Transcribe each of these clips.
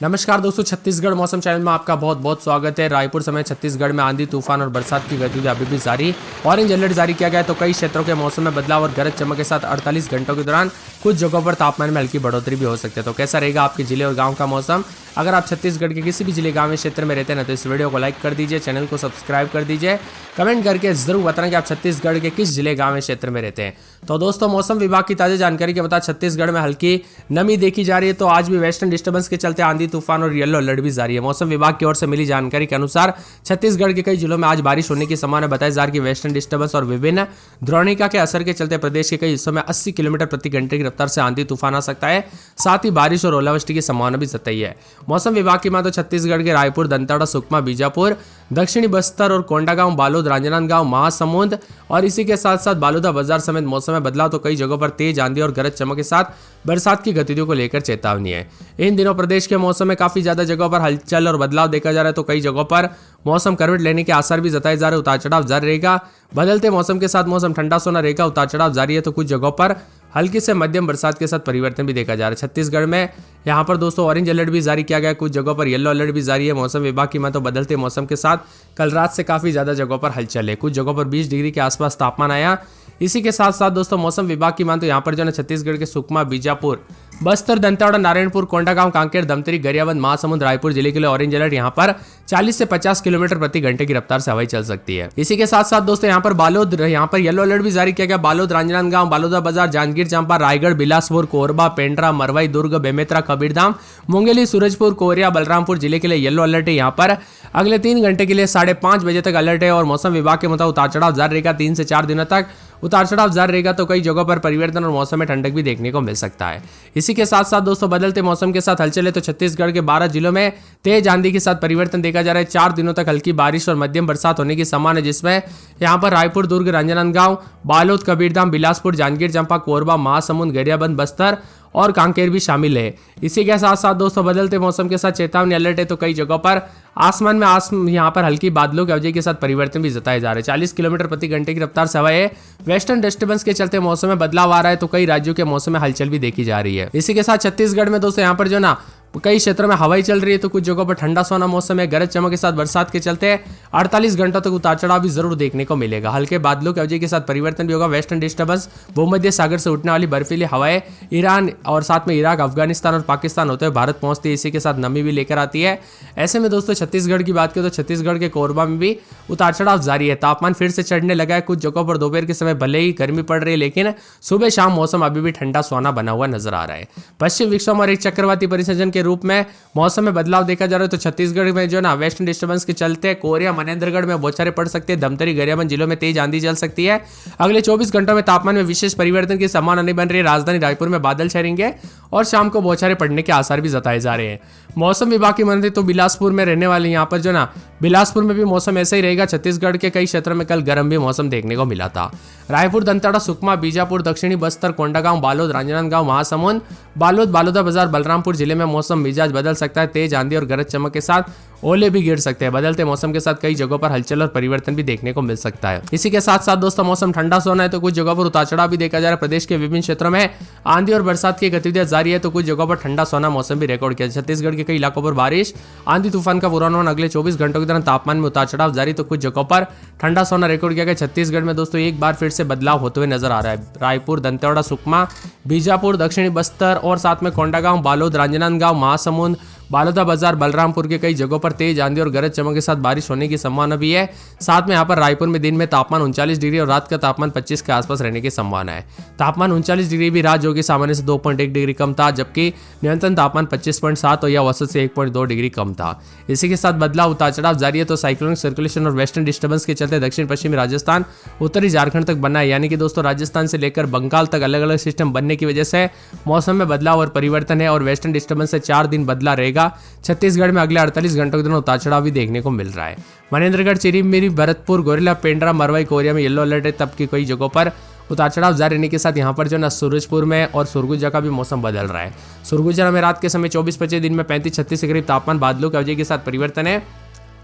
नमस्कार दोस्तों, छत्तीसगढ़ मौसम चैनल में आपका बहुत बहुत स्वागत है। रायपुर समेत छत्तीसगढ़ में आंधी तूफान और बरसात की गतिविधि अभी भी जारी। ऑरेंज अलर्ट जारी किया गया है, तो कई क्षेत्रों के मौसम में बदलाव और गरज चमक के साथ 48 घंटों के दौरान कुछ जगहों पर तापमान में हल्की बढ़ोतरी भी हो सकती है। तो कैसा रहेगा आपके जिले और गाँव का मौसम? अगर आप छत्तीसगढ़ के किसी भी जिले गाँव क्षेत्र में रहते हैं ना, तो इस वीडियो को लाइक कर दीजिए, चैनल को सब्सक्राइब कर दीजिए, कमेंट करके जरूर बताना कि आप छत्तीसगढ़ के किस जिले गाँव क्षेत्र में रहते हैं। तो दोस्तों, मौसम विभाग की ताजा जानकारी के मुताबिक छत्तीसगढ़ में हल्की नमी देखी जा रही है। तो आज भी वेस्टर्न डिस्टर्बेंस के चलते आंधी तूफान और येलो अलर्ट भी जारी है। मौसम विभाग की ओर से मिली जानकारी के अनुसार छत्तीसगढ़ के कई जिलों में आज बारिश होने की संभावना बताई जा रही है। वेस्टर्न डिस्टर्बेंस और विभिन्न द्रोणिका के असर के चलते प्रदेश के कई हिस्सों में 80 किलोमीटर प्रति घंटे की रफ्तार से आंधी तूफान आ सकता है। साथ ही बारिश और ओलावृष्टि की संभावना भी जताई है। मौसम विभाग की माने तो छत्तीसगढ़ के रायपुर, दंतेवाड़ा, सुकमा, बीजापुर, दक्षिणी बस्तर और कोंडागांव, बालोद, राजनांदगांव, महासमुंद और इसी के साथ साथ बालोदा बाजार समेत मौसम में बदलाव। तो कई जगहों पर तेज आंधी और गरज चमक के साथ बरसात की गतिविधियों को लेकर चेतावनी है। इन दिनों प्रदेश के मौसम में काफी ज्यादा जगहों पर हलचल और बदलाव देखा जा रहा है। तो कई जगहों पर मौसम करवट लेने के आसार भी जताए जा रहे हैं। उतार चढ़ाव जारी रहेगा। बदलते मौसम के साथ मौसम ठंडा सोना रहेगा। उतार चढ़ाव जारी है, तो कुछ जगहों पर हल्की से मध्यम बरसात के साथ परिवर्तन भी देखा जा रहा है। छत्तीसगढ़ में यहाँ पर दोस्तों ऑरेंज अलर्ट भी जारी किया गया, कुछ जगहों पर येलो अलर्ट भी जारी है। मौसम विभाग की माने तो बदलते मौसम के साथ कल रात से काफी ज्यादा जगहों पर हलचल है। कुछ जगहों पर 20 डिग्री के आसपास तापमान आया। इसी के साथ साथ दोस्तों मौसम विभाग की माने तो यहाँ पर जो है छत्तीसगढ़ के सुकमा, बीजापुर, बस्तर, दंतेवाड़ा, नारायणपुर, कोंडागांव, कांकेर, धमतरी, गरियाबंद, महासमुंद, रायपुर जिले के लिए ऑरेंज अलर्ट। यहाँ पर 40 से 50 किलोमीटर प्रति घंटे की रफ्तार से हवाई चल सकती है। इसी के साथ साथ दोस्तों यहाँ पर बालोद, यहाँ पर येलो अलर्ट भी जारी किया गया। बालोद, राजनांदगांव, बालोदा बाजार, जांजगीर चांपा, रायगढ़, बिलासपुर, कोरबा, पेंड्रा, मरवाई, दुर्ग, बेमेतरा, कबीरधाम, मुंगेली, सूरजपुर, कोरिया, बलरामपुर जिले के लिए येलो अलर्ट है। यहाँ पर अगले 3 घंटे के लिए 5:30 बजे तक अलर्ट है। और मौसम विभाग के मुताबिक उतार चढ़ाव जारी रहेगा। 3 से 4 दिनों तक उतार चढ़ाव जारी रहेगा। तो कई जगहों पर परिवर्तन और मौसम में ठंडक भी देखने को मिल सकता है। इसी के साथ साथ दोस्तों बदलते मौसम के साथ हलचल है। तो छत्तीसगढ़ के 12 जिलों में तेज आंधी के साथ परिवर्तन देखा जा रहा है। 4 दिनों तक हल्की बारिश और मध्यम बरसात होने की संभावना है, जिसमें यहाँ पर रायपुर, दुर्ग, राजनांदगांव, बालोद, कबीरधाम, बिलासपुर, जांजगीर चांपा, कोरबा, महासमुंद, गरियाबंद, बस्तर और कांकेर भी शामिल है। इसी के साथ साथ दोस्तों बदलते मौसम के साथ चेतावनी अलर्ट है। तो कई जगहों पर आसमान में यहाँ पर हल्की बादलों की वजह के साथ परिवर्तन भी जताए जा रहे हैं। 40 किलोमीटर प्रति घंटे की रफ्तार से हवाएं वेस्टर्न डिस्टर्बेंस के चलते मौसम में बदलाव आ रहा है। तो कई राज्यों के मौसम में हलचल भी देखी जा रही है। इसी के साथ छत्तीसगढ़ में दोस्तों यहाँ पर जो ना कई क्षेत्रों में हवाई चल रही है। तो कुछ जगहों पर ठंडा सोना मौसम है। गरज चमक के साथ बरसात के चलते 48 घंटों तक उतार चढ़ाव भी जरूर देखने को मिलेगा। हल्के बादलों की वजह के साथ परिवर्तन भी होगा। वेस्टर्न डिस्टर्बेंस, भूमध्य सागर से उठने वाली बर्फीली हवाएं ईरान और साथ में इराक, अफगानिस्तान और पाकिस्तान होते हुए भारत पहुंचती है। इसी के साथ नमी भी लेकर आती है। ऐसे में दोस्तों छत्तीसगढ़ की बात करें तो छत्तीसगढ़ के कोरबा में भी उतार चढ़ाव जारी है। तापमान फिर से चढ़ने लगा है। कुछ जगहों पर दोपहर के समय भले ही गर्मी पड़ रही है, लेकिन सुबह शाम मौसम अभी भी ठंडा सोना बना हुआ नजर आ रहा है। पश्चिम विक्षोभ और एक चक्रवाती परिसंचरण के रूप में मौसम में बदलाव देखा जा रहा है। तो छत्तीसगढ़ में जो ना वेस्टर्न डिस्टर्बेंस के चलते कोरिया, मनेन्द्रगढ़ में बौछारें पड़ सकती है। धमतरी, गरियाबंद जिलों में तेज आंधी चल सकती है। अगले 24 घंटों में तापमान में विशेष परिवर्तन की संभावना नहीं बन रही है। राजधानी रायपुर में बादल छाएंगे और शाम को बौछारें पड़ने के आसार भी जताए जा रहे हैं। मौसम विभाग की माने तो बिलासपुर में रहने वाले यहाँ पर जो ना बिलासपुर में भी मौसम ऐसा ही रहेगा। छत्तीसगढ़ के कई क्षेत्रों में कल गर्म भी मौसम देखने को मिला था। रायपुर, दंतेवाड़ा, सुकमा, बीजापुर, दक्षिणी बस्तर, कोंडागांव, बालोद, राजनांदगांव, महासमुंद, बालोद, बालोदा बाजार, बलरामपुर जिले में मौसम मिजाज बदल सकता है। तेज आंधी और गरज चमक के साथ ओले भी गिर सकते हैं। बदलते मौसम के साथ कई जगहों पर हलचल और परिवर्तन भी देखने को मिल सकता है। इसी के साथ साथ दोस्तों मौसम ठंडा सोना है। तो कुछ जगहों पर उतार चढ़ाव भी देखा जा रहा है। प्रदेश के विभिन्न क्षेत्रों में आंधी और बरसात की गतिविधियां जारी है। तो कुछ जगहों पर ठंडा सोना मौसम भी रिकॉर्ड किया। छत्तीसगढ़ के कई इलाकों पर बारिश, आंधी तूफान का पूर्वानुमान। अगले 24 घंटों के दौरान तापमान में उतार चढ़ाव जारी। तो कुछ जगहों पर ठंडा सोना रिकॉर्ड किया गया। छत्तीसगढ़ में दोस्तों एक बार फिर से बदलाव होते हुए नजर आ रहा है। रायपुर, दंतेवाड़ा, सुकमा, बीजापुर, दक्षिणी बस्तर और साथ में कोंडागांव, बालोद, राजनांदगांव, महासमुंद, बालोदा बाजार, बलरामपुर के कई जगहों पर तेज आंधी और गरज चमक के साथ बारिश होने की संभावना भी है। साथ में यहाँ पर रायपुर में दिन में तापमान 39 डिग्री और रात का तापमान 25 के आसपास रहने की संभावना है। तापमान 39 डिग्री भी रात जो कि सामान्य से 2.1 डिग्री कम था, जबकि न्यूनतम तापमान 25.7 और या औसत से 1.2 डिग्री कम था। इसी के साथ बदलाव उतार चढ़ाव जारी है। तो साइक्लोनिक सर्कुलेशन और वेस्टर्न डिस्टर्बेंस के चलते दक्षिण पश्चिमी राजस्थान, उत्तरी झारखंड तक बना है। यानी कि दोस्तों राजस्थान से लेकर बंगाल तक अलग अलग सिस्टम बनने की वजह से मौसम में बदलाव और परिवर्तन है। और वेस्टर्न डिस्टर्बेंस से 4 दिन बदला रहेगा। छत्तीसगढ़ में अगले 48 घंटों के दौरान उतार चढ़ाव भी देखने को मिल रहा है। मनेन्द्रगढ़, चिरीमिरी, भरतपुर, गोरेला, पेंड्रा, मरवाई, कोरिया में येलो अलर्ट है। तब की कई जगहों पर उतार चढ़ाव जारी रहने के साथ यहाँ पर जो ना सूरजपुर में और सुरगुजा का भी मौसम बदल रहा है। सुरगुजा में रात के समय 24-25, दिन में 35-36 के करीब तापमान, बादलों की वजह के साथ परिवर्तन है।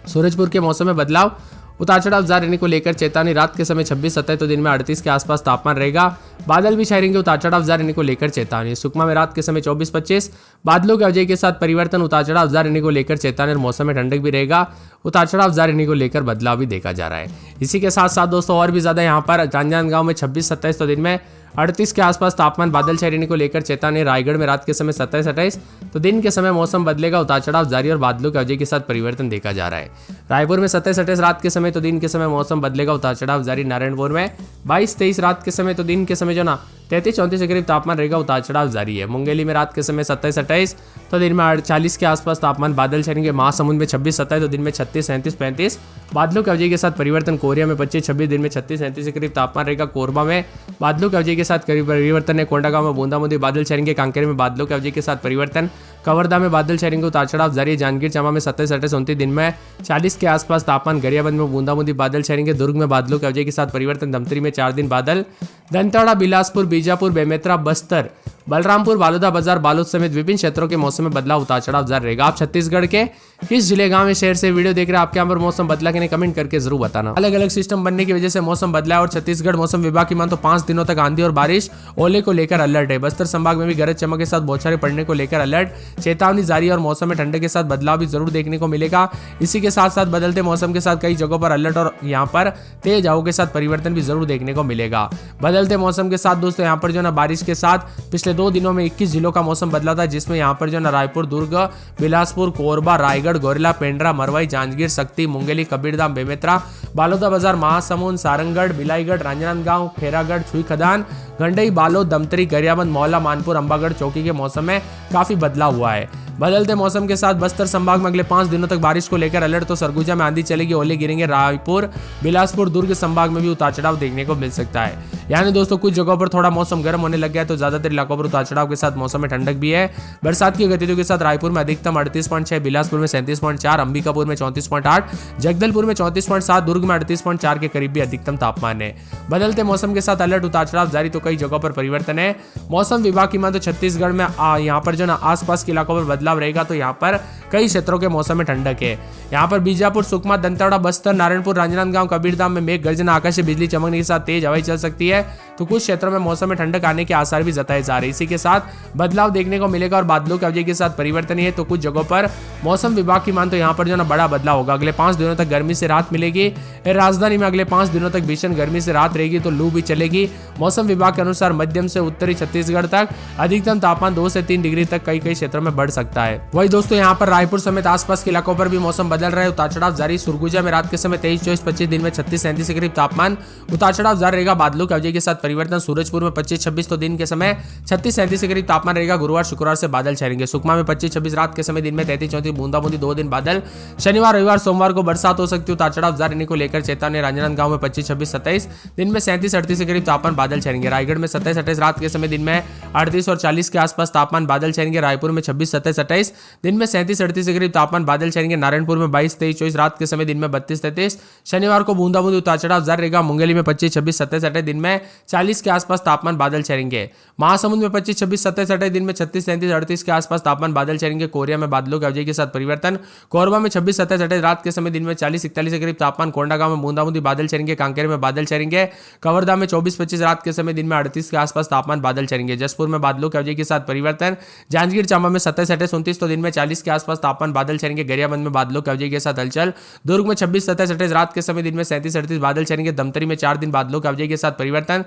सूरजपुर के मौसम में बदलाव उतार चढ़ाव जारी रहने को लेकर चेतावनी, रात के समय 26-27 तो दिन में 38 के आसपास तापमान रहेगा। बादल भी छाए रहेंगे, उतार चढ़ाव जारी रहने को लेकर चेतावनी। सुकमा में रात के समय 24-25 बादलों के अवजय के साथ परिवर्तन, उतार चढ़ाव जारी रहने को लेकर चेतावनी और मौसम में ठंडक भी रहेगा। उतार चढ़ाव जारी रहने को लेकर बदलाव भी देखा जा रहा है। इसी के साथ साथ दोस्तों और भी ज्यादा यहाँ पर रांजनांदगांव में 26-27 तो दिन में 38 के आसपास तापमान, बादल छाए रहने को लेकर चेतावनी। रायगढ़ में रात के समय 27-28 तो दिन के समय मौसम बदलेगा, उतार चढ़ाव जारी और बादलों के अवजय के साथ परिवर्तन देखा जा रहा है। रायपुर में 27-28 रात के समय तो दिन के समय मौसम बदलेगा, उतार चढ़ाव जारी। नारायणपुर में 22-23 रात के समय तो दिन के समय जो ना 33-34 के करीब तापमान रहेगा, उतार चढ़ाव जारी है। मुंगेली में रात के समय 27-28 तो दिन में 40 के आसपास तापमान, बादल छाएंगे। महासमुंद में 26-27 तो दिन में 36-37-35 बादलों के अवजय के साथ परिवर्तन। कोरिया में 25-26 दिन में 36-37 के करीब तापमान रहेगा। कोरबा में बादलों के अवजय के साथ परिवर्तन है। कोंडागांव में बूंदाबूंदी बादल छाएंगे। कांकेर में बादलों के अवजय के साथ परिवर्तन। कवर्धा में बादल छाएंगे, उतार चढ़ाव जारी है। जांजगीर चांपा में 27-28 दिन में 40 के आसपास तापमान। गरियाबंद में बूंदाबूंदी बादल छाएंगे। दुर्ग में बादलों के अवजय के साथ परिवर्तन। धमतरी में 4 दिन बादल। दंतेवाड़ा, बिलासपुर, बीजापुर, बेमेतरा, बस्तर, बलरामपुर, बालोदा बाजार, बालोद समेत विभिन्न क्षेत्रों के मौसम में बदलाव, उतार चढ़ाव जारी रहेगा। आप छत्तीसगढ़ के किस जिले, गांव, शहर से वीडियो देख रहे हैं, आपके यहाँ पर मौसम बदला कि नहीं, कमेंट करके जरूर बताना। अलग अलग सिस्टम बनने की वजह से मौसम बदला है और छत्तीसगढ़ मौसम विभाग की मान तो 5 दिनों तक आंधी और बारिश, ओले को लेकर अलर्ट है। बस्तर संभाग में भी गरज चमक के साथ बौछारें पड़ने को लेकर अलर्ट, चेतावनी जारी और मौसम में ठंडक के साथ बदलाव भी जरूर देखने को मिलेगा। इसी के साथ साथ बदलते मौसम के साथ कई जगहों पर अलर्ट और यहाँ पर तेज हवाओं के साथ परिवर्तन भी जरूर देखने को मिलेगा। बदलते मौसम के साथ दोस्तों यहाँ पर जो ना बारिश के साथ पिछले 2 दिनों में 21 जिलों का मौसम बदला था, जिसमें यहाँ पर जो ना रायपुर, दुर्ग, बिलासपुर, कोरबा, रायगढ़, गौरेला, पेंड्रा, मरवाई, जांजगीर, सक्ती, मुंगेली, कबीरधाम, बेमेतरा, बालोदा बाजार, महासमुंद, सारंगढ़, बिलाईगढ़, रांजनांदगांव, खेरागढ़, छुई खदान, गंडई, बालोद, दमतरी, गरियाबंद, मौला, मानपुर, अंबागढ़, चौकी के मौसम में काफी बदलाव हुआ है। बदलते मौसम के साथ बस्तर संभाग में अगले 5 दिनों तक बारिश को लेकर अलर्ट, तो सरगुजा में आंधी चलेगी, ओले गिरेंगे। रायपुर, बिलासपुर, दुर्ग संभाग में भी उतार चढ़ाव देखने को मिल सकता है। यानी दोस्तों कुछ जगहों पर थोड़ा मौसम गर्म होने लग गया है, तो ज्यादातर इलाकों पर उतार चढ़ाव के साथ मौसम में ठंडक भी है। बरसात की गतिविधियों के साथ रायपुर में अधिकतम 38.6, बिलासपुर में 37.4, अंबिकापुर में 34.8, जगदलपुर में 34.7, दुर्ग में 38.4 के करीब भी अधिकतम तापमान है। बदलते मौसम के साथ अलर्ट, उतार चढ़ाव जारी, तो कई जगहों पर परिवर्तन है। मौसम विभाग की मान तो छत्तीसगढ़ में यहाँ पर जो ना आसपास के इलाकों पर बदलाव रहेगा, तो यहाँ पर कई क्षेत्रों के मौसम में ठंडक है। यहाँ पर बीजापुर, सुकमा, दंतेवाड़ा, बस्तर, नारायणपुर, रांजनांदगांव, कबीरधाम में मेघ गर्जना, आकाश से बिजली चमकने के साथ तेज हवाएं चल सकती है, तो कुछ क्षेत्रों में मौसम में ठंडक आने के आसार भी जताए जा रहे हैं। इसी के साथ बदलाव देखने को मिलेगा और बादलों के अवजय के साथ परिवर्तन है, तो कुछ जगहों पर मौसम विभाग की मान तो यहाँ पर जो ना बड़ा बदलाव होगा। अगले 5 दिनों तक गर्मी से राहत मिलेगी। राजधानी में अगले 5 दिनों तक भीषण गर्मी से राहत रहेगी, तो लू भी चलेगी। मौसम विभाग के अनुसार मध्यम से उत्तरी छत्तीसगढ़ तक अधिकतम तापमान 2 से 3 डिग्री तक कई क्षेत्रों में बढ़ सकता है। वही दोस्तों यहाँ पर रायपुर समेत आसपास के इलाकों पर भी मौसम बदल रहा है, उतार चढ़ाव जारी। सुरगुजा में रात के समय 23-24-25 दिन में 36-37 के करीब तापमान, उतार चढ़ाव जारी रहेगा। बादलों के अवजय के साथ परिवर्तन। सूरजपुर में 25-26 तो दिन के समय 36-37 के करीब तापमान रहेगा। गुरुवार शुक्रवार से बादल छाएंगे। सुकमा में 25-26 रात के समय दिन में 33-34 बूंदाबूंदी 2 दिन बादल। शनिवार, रविवार, सोमवार को बरसात हो सकती है, उतार चढ़ाव जारी रहने को लेकर चेतावनी। रांजनांदगांव में 25-26-27 दिन में 37-38 के करीब तापमान, बादल छाएंगे। रायगढ़ में 27-28 रात के समय दिन में 38 और 40 के आसपास तापमान, बादल छाएंगे। रायपुर में 26-27-28 दिन में 37-38 के करीब तापमान, बादल छाएंगे। नारायणपुर में 22-23-24 रात के समय दिन में 32-33 शनिवार को बूंदाबूंदी, उतार चढ़ाव जारी रहेगा। मुंगेली में 25-26-27 दिन में 40 के आसपास तापमान, बादल छाएंगे। महासमुंद में 25-26-27 दिन में 36-37-38 के आसपास तापमान, बादल छाएंगे। कोरिया में बादलों के अवजय के साथ परिवर्तन। कोरबा में 26-27 रात के समय दिन में 40-41 के करीब तापमान। कोंडागांव में बूंदाबूंदी बादल छाएंगे। कांकेर में बादल छाएंगे। कवर्धा में 24-25 रात के समय दिन में 38 के आसपास तापमान, बादल छाएंगे। जसपुर में बादलों के अवजय के साथ परिवर्तन। जांजगीर चांपा में 27-29 तो दिन में 40 के आसपास तापमान, बादल छाएंगे। गरियाबंद में बादलों के अवजय के साथ हलचल। दुर्ग में 26-27 रात के समय दिन में 37-38 बादल छाएंगे। दमतरी में 4 दिन बादलों के अवजय के साथ परिवर्तन।